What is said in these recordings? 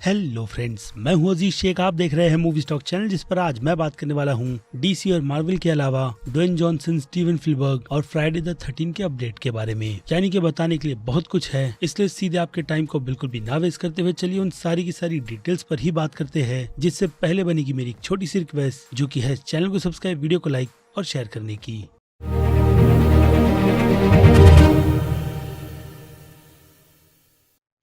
Hello friends, मैं हूं अजीज शेख। आप देख रहे हैं मूवी स्टॉक चैनल, जिस पर आज मैं बात करने वाला हूं डीसी और मार्वल के अलावा ड्वेन जॉनसन, स्टीवन स्पीलबर्ग और फ्राइडे द 13 के अपडेट के बारे में। यानी कि बताने के लिए बहुत कुछ है, इसलिए सीधे आपके टाइम को बिल्कुल भी ना वेस्ट करते हुए चलिए उन सारी की सारी डिटेल्स पर ही बात करते हैं। जिससे पहले बनेगी मेरी एक छोटी सी रिक्वेस्ट, जो की है चैनल को सब्सक्राइब, वीडियो को लाइक और शेयर करने की।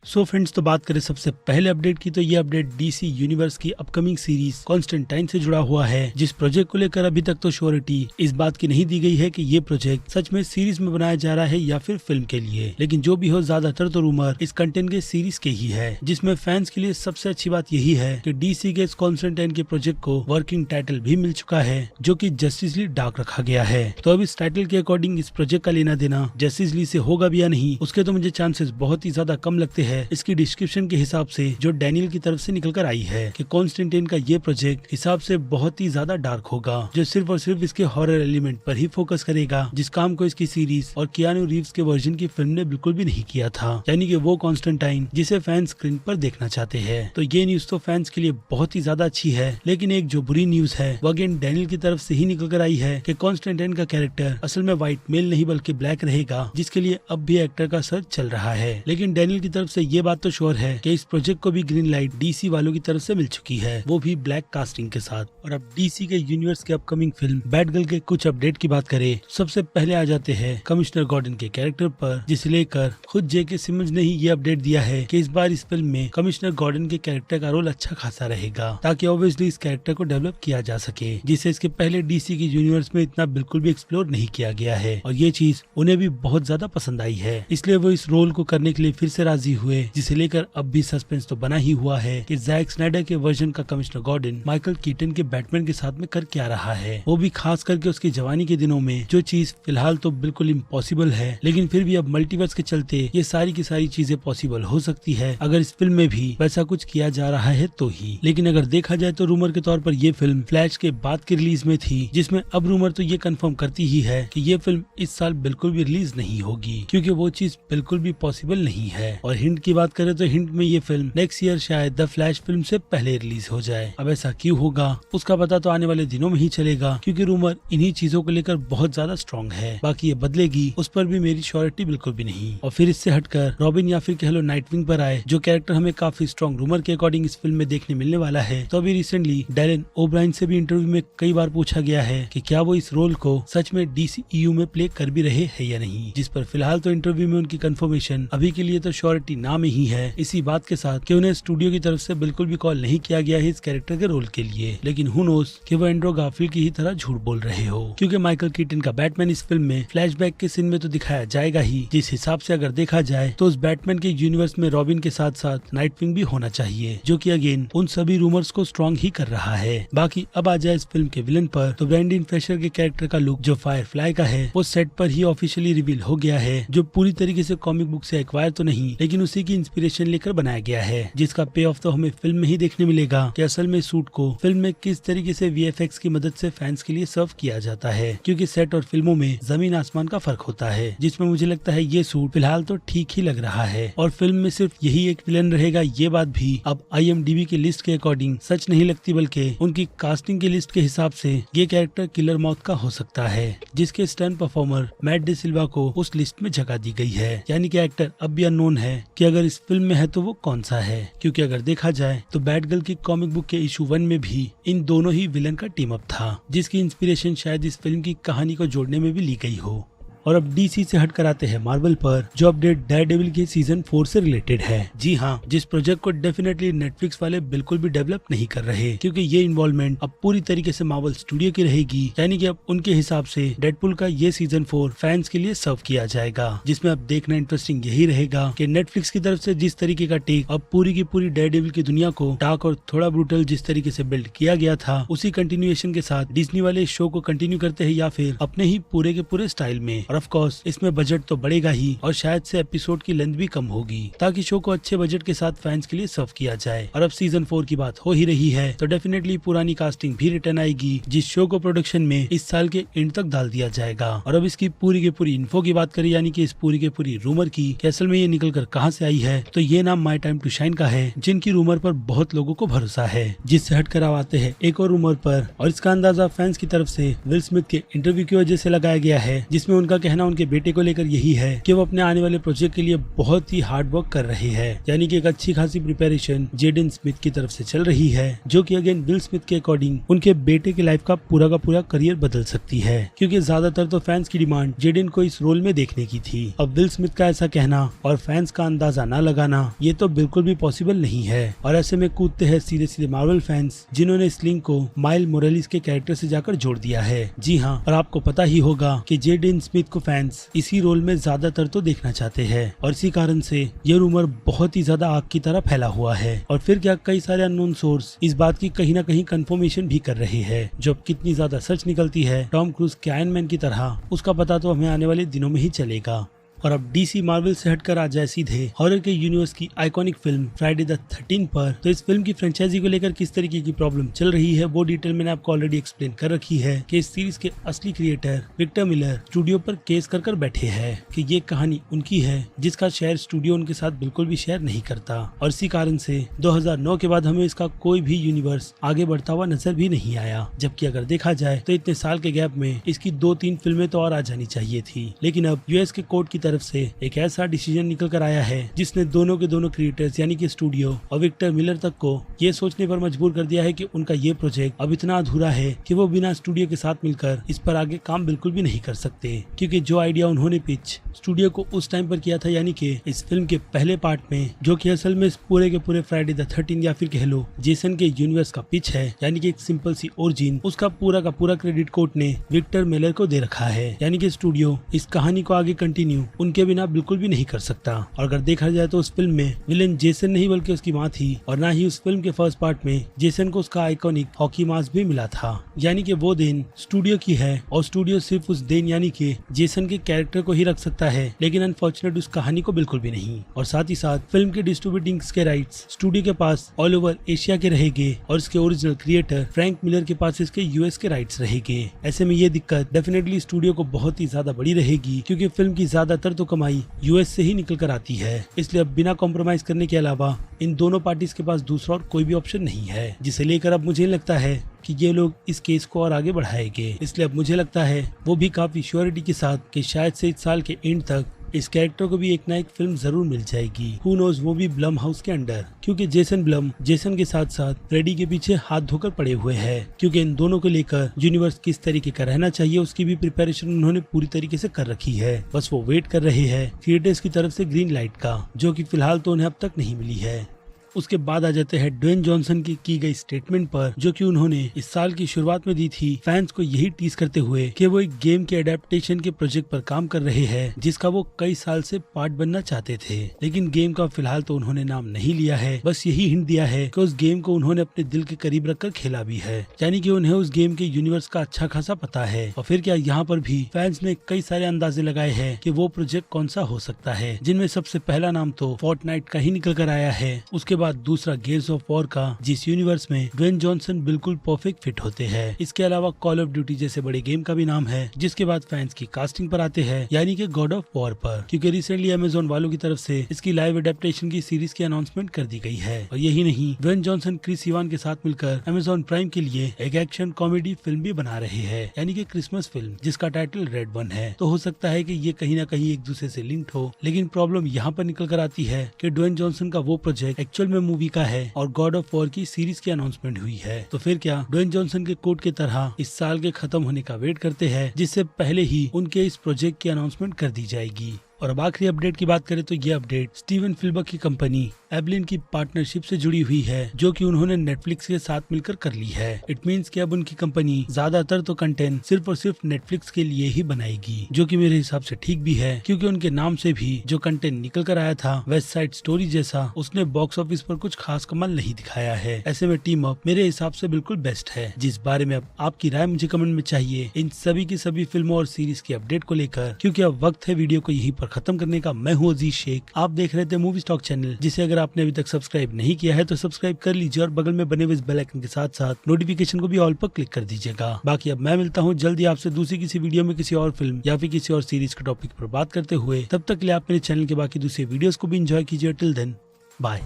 सो फ्रेंड्स, तो बात करें सबसे पहले अपडेट की, तो ये अपडेट डीसी यूनिवर्स की अपकमिंग सीरीज कॉन्स्टेंटाइन से जुड़ा हुआ है, जिस प्रोजेक्ट को लेकर अभी तक तो श्योरिटी इस बात की नहीं दी गई है कि ये प्रोजेक्ट सच में सीरीज में बनाया जा रहा है या फिर फिल्म के लिए। लेकिन जो भी हो, ज्यादातर तो रूमर इस कंटेंट के सीरीज के ही है, जिसमें फैंस के लिए सबसे अच्छी बात यही है कि डीसी के इस कॉन्स्टेंटाइन के प्रोजेक्ट को वर्किंग टाइटल भी मिल चुका है, जो की जस्टिस लीग डार्क रखा गया है। तो अब इस टाइटल के अकॉर्डिंग इस प्रोजेक्ट का लेना देना जस्टिस लीग से होगा भी या नहीं, उसके तो मुझे चांसेस बहुत ही ज्यादा कम लगते हैं। इसकी डिस्क्रिप्शन के हिसाब से जो डैनियल की तरफ से निकल कर आई है कि कॉन्स्टेंटाइन का ये प्रोजेक्ट हिसाब से बहुत ही ज्यादा डार्क होगा, जो सिर्फ और सिर्फ इसके हॉरर एलिमेंट पर ही फोकस करेगा, जिस काम को इसकी सीरीज और कियानू रीव्स के वर्जन की फिल्म ने बिल्कुल भी नहीं किया था। यानी कि वो कॉन्स्टेंटाइन जिसे फैंस स्क्रीन पर देखना चाहते हैं। तो ये न्यूज तो फैंस के लिए बहुत ही ज्यादा अच्छी है। लेकिन एक जो बुरी न्यूज है वो अगेन डैनियल की तरफ से ही निकल कर आई है कि कॉन्स्टेंटाइन का कैरेक्टर असल में व्हाइट मेल नहीं बल्कि ब्लैक रहेगा, जिसके लिए अब भी एक्टर का सर्च चल रहा है। लेकिन डैनियल की तरफ से ये बात तो श्योर है कि इस प्रोजेक्ट को भी ग्रीन लाइट डीसी वालों की तरफ से मिल चुकी है, वो भी ब्लैक कास्टिंग के साथ। और अब डीसी के यूनिवर्स के अपकमिंग फिल्म बैटगर्ल के कुछ अपडेट की बात करें, सबसे पहले आ जाते हैं कमिश्नर गॉर्डन के कैरेक्टर पर, जिसे लेकर खुद जेके सिमंस ने ही ये अपडेट दिया है कि इस बार इस फिल्म में कमिश्नर गॉर्डन के कैरेक्टर का रोल अच्छा खासा रहेगा, ताकि ऑब्वियसली इस कैरेक्टर को डेवलप किया जा सके, जिसे इसके पहले डीसी के यूनिवर्स में इतना बिल्कुल भी एक्सप्लोर नहीं किया गया है। और ये चीज उन्हें भी बहुत ज्यादा पसंद आई है, इसलिए वो इस रोल को करने के लिए फिर से राजी हुए, जिसे लेकर अब भी सस्पेंस तो बना ही हुआ है कि जैक स्नाइडर के वर्जन का कमिश्नर गॉर्डन माइकल कीटन के बैटमैन के साथ में कर क्या रहा है, वो भी खास करके उसकी जवानी के दिनों में, जो चीज फिलहाल तो बिल्कुल इम्पॉसिबल है। लेकिन फिर भी अब मल्टीवर्स के चलते ये सारी की सारी चीजें पॉसिबल हो सकती है, अगर इस फिल्म में भी वैसा कुछ किया जा रहा है तो ही। लेकिन अगर देखा जाए तो रूमर के तौर पर ये फिल्म फ्लैश के बाद की रिलीज में थी, जिसमें अब रूमर तो ये कंफर्म करती ही है कि ये फिल्म इस साल बिल्कुल भी रिलीज नहीं होगी, क्योंकि वो चीज बिल्कुल भी पॉसिबल नहीं है। और हिंट की बात करें तो हिंट में ये फिल्म नेक्स्ट ईयर शायद द फ्लैश फिल्म से पहले रिलीज हो जाए। अब ऐसा क्यों होगा उसका पता तो आने वाले दिनों में ही चलेगा, क्योंकि रूमर इन्हीं चीजों को लेकर बहुत ज्यादा स्ट्रॉन्ग है। बाकी ये बदलेगी उस पर भी मेरी श्योरिटी बिल्कुल भी नहीं। और फिर इससे हटकर रॉबिन या फिर कह लो नाइटविंग पर आए, जो कैरेक्टर हमें काफी स्ट्रॉन्ग रूमर के अकॉर्डिंग इस फिल्म में देखने मिलने वाला है। तो अभी रिसेंटली डैरेन ओब्रायन से भी इंटरव्यू में कई बार पूछा गया है कि क्या वो इस रोल को सच में डीसीईयू में प्ले कर भी रहे हैं या नहीं, जिस पर फिलहाल तो इंटरव्यू में उनकी कंफर्मेशन अभी के लिए तो श्योरिटी ना में ही है, इसी बात के साथ कि उन्हें स्टूडियो की तरफ से बिल्कुल भी कॉल नहीं किया गया है इस कैरेक्टर के रोल के लिए। लेकिन हु नोस कि वो एंड्रू गारफील्ड की ही तरह झूठ बोल रहे हो, क्योंकि माइकल कीटन का बैटमैन इस फिल्म में फ्लैशबैक के सीन में तो दिखाया जाएगा ही, जिस हिसाब से अगर देखा जाए तो उस बैटमैन के यूनिवर्स में रॉबिन के साथ साथ नाइटविंग भी होना चाहिए, जो कि अगेन उन सभी रूमर्स को स्ट्रॉन्ग ही कर रहा है। बाकी अब आ जाए इस फिल्म के विलन पर, तो ब्रैंडन फ्रेशर के कैरेक्टर का लुक जो फायरफ्लाई का है वो सेट पर ही ऑफिशियली रिवील हो गया है, जो पूरी तरीके से कॉमिक बुक से एक्वायर तो नहीं, लेकिन उसी की इंस्पिरेशन लेकर बनाया गया है, जिसका पे ऑफ तो हमें फिल्म में ही देखने मिलेगा कि असल में सूट को फिल्म में किस तरीके से वीएफएक्स की मदद से फैंस के लिए सर्व किया जाता है, क्योंकि सेट और फिल्मों में जमीन आसमान का फर्क होता है, जिसमें मुझे लगता है ये सूट फिलहाल तो ठीक ही लग रहा है। और फिल्म में सिर्फ यही एक विलन रहेगा, ये बात भी अब IMDb की लिस्ट के अकॉर्डिंग सच नहीं लगती, बल्कि उनकी कास्टिंग की लिस्ट के हिसाब से ये कैरेक्टर किलर मौत का हो सकता है, जिसके स्टंट परफॉर्मर मैट डे सिल्वा को उस लिस्ट में जगह दी गई है। यानी कि एक्टर अब भी अननोन है कि अगर इस फिल्म में है तो वो कौन सा है, क्योंकि अगर देखा जाए तो बैटगर्ल की कॉमिक बुक के इशू 1 में भी इन दोनों ही विलन का टीम अप था, जिसकी इंस्पिरेशन शायद इस फिल्म की कहानी को जोड़ने में भी ली गई हो। और अब डीसी से हट कर आते हैं मार्वल पर, जो अपडेट डेयरडेविल के सीजन 4 से रिलेटेड है। जी हाँ, जिस प्रोजेक्ट को डेफिनेटली नेटफ्लिक्स वाले बिल्कुल भी डेवलप नहीं कर रहे, क्योंकि ये इन्वॉल्वमेंट अब पूरी तरीके से मार्वल स्टूडियो की रहेगी। यानी कि अब उनके हिसाब से डेडपुल का ये सीजन 4 फैंस के लिए सर्व किया जाएगा, जिसमें अब देखना इंटरेस्टिंग यही रहेगा कि नेटफ्लिक्स की तरफ से जिस तरीके का टेक अब पूरी की पूरी डेयरडेविल की दुनिया को डार्क और थोड़ा ब्रूटल जिस तरीके से बिल्ड किया गया था, उसी कंटिन्यूएशन के साथ डिज्नी वाले इस शो को कंटिन्यू करते हैं या फिर अपने ही पूरे के पूरे स्टाइल में। और ऑफ कोर्स इसमें बजट तो बढ़ेगा ही और शायद से एपिसोड की लेंथ भी कम होगी ताकि शो को अच्छे बजट के साथ फैंस के लिए सर्व किया जाए। और अब सीजन 4 की बात हो ही रही है तो डेफिनेटली पुरानी कास्टिंग भी रिटर्न आएगी जिस शो को प्रोडक्शन में इस साल के एंड तक डाल दिया जाएगा। और अब इसकी पूरी की पूरी इन्फो की बात करें यानी कि इस पूरी की पूरी रूमर की कि असल में ये निकल कर कहां से आई है तो ये नाम माय टाइम टू शाइन का है जिनकी रूमर पर बहुत लोगों को भरोसा है। जिससे हटकर आते हैं एक और रूमर पर और इसका अंदाजा फैंस की तरफ से विल स्मिथ के इंटरव्यू की वजह से लगाया गया है जिसमें उनका कहना उनके बेटे को लेकर यही है कि वो अपने आने वाले प्रोजेक्ट के लिए बहुत ही हार्ड वर्क कर रहे हैं यानी कि एक अच्छी खासी प्रिपरेशन जेडन स्मिथ की तरफ से चल रही है जो कि अगेन विल स्मिथ के अकॉर्डिंग उनके बेटे की लाइफ का पूरा करियर बदल सकती है क्योंकि ज्यादातर तो फैंस की डिमांड जेडन को इस रोल में देखने की थी। अब विल स्मिथ का ऐसा कहना और फैंस का अंदाजा न लगाना ये तो बिल्कुल भी पॉसिबल नहीं है और ऐसे में कूदते हैं सीधे मार्वल फैंस जिन्होंने इस लिंक को माइल मोरेलिस के कैरेक्टर से जाकर जोड़ दिया है। जी हाँ, और आपको पता ही होगा कि जेडन स्मिथ को फैंस इसी रोल में ज्यादातर तो देखना चाहते हैं और इसी कारण से ये रूमर बहुत ही ज्यादा आग की तरह फैला हुआ है। और फिर क्या कई सारे अननोन सोर्स इस बात की कहीं ना कहीं कंफर्मेशन भी कर रहे हैं। जो कितनी ज्यादा सच निकलती है टॉम क्रूज के आयरन मैन की तरह उसका पता तो हमें आने वाले दिनों में ही चलेगा। और अब डीसी मार्वल से हटकर आ जाए सीधे हॉरर के यूनिवर्स की आइकॉनिक फिल्म फ्राइडे द 13 पर। तो इस फिल्म की फ्रेंचाइजी को लेकर किस तरीके की प्रॉब्लम चल रही है वो डिटेल मैंने आपको ऑलरेडी एक्सप्लेन कर रखी है कि इस सीरीज के असली क्रिएटर विक्टर मिलर स्टूडियो पर केस कर बैठे हैं कि ये कहानी उनकी है जिसका शेयर स्टूडियो उनके साथ बिल्कुल भी शेयर नहीं करता और इसी कारण से 2009 के बाद हमें इसका कोई भी यूनिवर्स आगे बढ़ता हुआ नजर भी नहीं आया। जबकि अगर देखा जाए तो इतने साल के गैप में इसकी 2-3 फिल्में तो और आ जानी चाहिए थी, लेकिन अब यूएस के कोर्ट की तरफ से एक ऐसा डिसीजन निकल कर आया है जिसने दोनों के दोनों क्रिएटर्स यानी कि स्टूडियो और विक्टर मिलर तक को ये सोचने पर मजबूर कर दिया है कि उनका ये प्रोजेक्ट अब इतना अधूरा है कि वो बिना स्टूडियो के साथ मिलकर इस पर आगे काम बिल्कुल भी नहीं कर सकते, क्योंकि जो आइडिया उन्होंने पिच स्टूडियो को उस टाइम पर किया था यानी कि इस फिल्म के पहले पार्ट में, जो कि असल में इस पूरे के पूरे फ्राइडे द 13 या फिर कह लो जेसन के यूनिवर्स का पिच है यानी कि एक सिंपल सी ओरिजिन, उसका पूरा का पूरा क्रेडिट कोर्ट ने विक्टर मिलर को दे रखा है। यानी कि स्टूडियो इस कहानी को आगे कंटिन्यू उनके बिना बिल्कुल भी नहीं कर सकता। और अगर देखा जाए तो उस फिल्म में विलेन जेसन नहीं बल्कि उसकी माँ थी और ना ही उस फिल्म के फर्स्ट पार्ट में जेसन को उसका आइकॉनिक हॉकी मास्क भी मिला था। यानी कि वो देन स्टूडियो की है और स्टूडियो सिर्फ उस देन यानी कि जेसन के कैरेक्टर को ही रख सकता है, लेकिन अनफॉर्चुनेट उस कहानी को बिल्कुल भी नहीं। और साथ ही साथ फिल्म के डिस्ट्रीब्यूटिंग के राइट्स स्टूडियो के पास ऑल ओवर एशिया के रहेंगे और इसके ओरिजिनल क्रिएटर फ्रैंक मिलर के पास इसके यूएस के राइट्स रहेंगे। ऐसे में ये दिक्कत डेफिनेटली स्टूडियो को बहुत ही ज्यादा बड़ी रहेगी, क्योंकि फिल्म की ज्यादातर तो कमाई यूएस से ही निकल कर आती है। इसलिए अब बिना कॉम्प्रोमाइज करने के अलावा इन दोनों पार्टीज के पास दूसरा और कोई भी ऑप्शन नहीं है, जिसे लेकर अब मुझे लगता है कि ये लोग इस केस को और आगे बढ़ाएंगे। इसलिए अब मुझे लगता है वो भी काफी श्योरिटी के साथ कि शायद से इस साल के एंड तक इस कैरेक्टर को भी एक ना एक फिल्म जरूर मिल जाएगी। हु नोज, वो भी ब्लम हाउस के अंडर, क्योंकि जेसन ब्लम जेसन के साथ साथ फ्रेडी के पीछे हाथ धोकर पड़े हुए हैं, क्योंकि इन दोनों को लेकर यूनिवर्स किस तरीके का रहना चाहिए उसकी भी प्रिपरेशन उन्होंने पूरी तरीके से कर रखी है। बस वो वेट कर रहे हैं क्रिएटर्स की तरफ से ग्रीन लाइट का, जो कि फिलहाल तो उन्हें अब तक नहीं मिली है। उसके बाद आ जाते हैं ड्वेन जॉनसन की गई स्टेटमेंट पर, जो कि उन्होंने इस साल की शुरुआत में दी थी फैंस को यही टीज करते हुए कि वो एक गेम के एडेप्टेशन के प्रोजेक्ट पर काम कर रहे हैं जिसका वो कई साल से पार्ट बनना चाहते थे, लेकिन गेम का फिलहाल तो उन्होंने नाम नहीं लिया है। बस यही हिंट दिया है कि उस गेम को उन्होंने अपने दिल के करीब रखकर खेला भी है, यानी कि उन्हें उस गेम के यूनिवर्स का अच्छा खासा पता है। और फिर क्या यहाँ पर भी फैंस ने कई सारे अंदाजे लगाए हैं कि वो प्रोजेक्ट कौन सा हो सकता है, जिनमें सबसे पहला नाम तो फोर्टनाइट का ही निकल कर आया है। उसके बाद दूसरा गेयर्स ऑफ वॉर का, जिस यूनिवर्स में ड्वेन जॉनसन बिल्कुल परफेक्ट फिट होते हैं। इसके अलावा कॉल ऑफ ड्यूटी जैसे बड़े गेम का भी नाम है। जिसके बाद फैंस की कास्टिंग पर आते हैं, यानी कि गॉड ऑफ वॉर पर, क्योंकि रिसेंटली अमेजोन वालों की तरफ से इसकी लाइव एडेप्टेशन की सीरीज की अनाउंसमेंट कर दी गई है। और यही नहीं, ड्वेन जॉनसन क्रिस इवान के साथ मिलकर अमेजोन प्राइम के लिए एक एक्शन कॉमेडी फिल्म भी बना रहे हैं, यानी कि क्रिसमस फिल्म, जिसका टाइटल रेड वन है। तो हो सकता है कि ये कहीं ना कहीं एक दूसरे से लिंक्ड हो, लेकिन प्रॉब्लम यहाँ पर निकल कर आती है कि ड्वेन जॉनसन का वो प्रोजेक्ट एक्चुअल में मूवी का है और गॉड ऑफ वॉर की सीरीज की अनाउंसमेंट हुई है। तो फिर क्या ड्वेन जॉनसन के कोर्ट की तरह इस साल के खत्म होने का वेट करते हैं, जिससे पहले ही उनके इस प्रोजेक्ट की अनाउंसमेंट कर दी जाएगी। और अब आखिरी अपडेट की बात करें तो ये अपडेट स्टीवन स्पीलबर्ग की कंपनी एवलिन की पार्टनरशिप से जुड़ी हुई है, जो कि उन्होंने नेटफ्लिक्स के साथ मिलकर कर ली है। इट मींस कि अब उनकी कंपनी ज्यादातर तो कंटेंट सिर्फ और सिर्फ नेटफ्लिक्स के लिए ही बनाएगी, जो कि मेरे हिसाब से ठीक भी है, क्योंकि उनके नाम से भी जो कंटेंट निकल कर आया था वेस्ट साइड स्टोरी जैसा, उसने बॉक्स ऑफिस पर कुछ खास कमाल नहीं दिखाया है। ऐसे में टीम अप मेरे हिसाब से बिल्कुल बेस्ट है, जिस बारे में अब आपकी राय मुझे कमेंट में चाहिए इन सभी की सभी फिल्मों और सीरीज की अपडेट को लेकर, क्योंकि अब वक्त है वीडियो को यहीं पर खत्म करने का। मैं हूँ अजीज शेख, आप देख रहे थे मूवी स्टॉक चैनल, जिसे अगर आपने अभी तक सब्सक्राइब नहीं किया है तो सब्सक्राइब कर लीजिए और बगल में बने हुए इस बेल आइकन के साथ साथ नोटिफिकेशन को भी ऑल पर क्लिक कर दीजिएगा। बाकी अब मैं मिलता हूँ जल्दी आपसे दूसरी किसी वीडियो में किसी और फिल्म या फिर किसी और सीरीज के टॉपिक पर बात करते हुए। तब तक के लिए आप मेरे चैनल के बाकी दूसरे वीडियोस को भी एंजॉय कीजिए। Till then bye.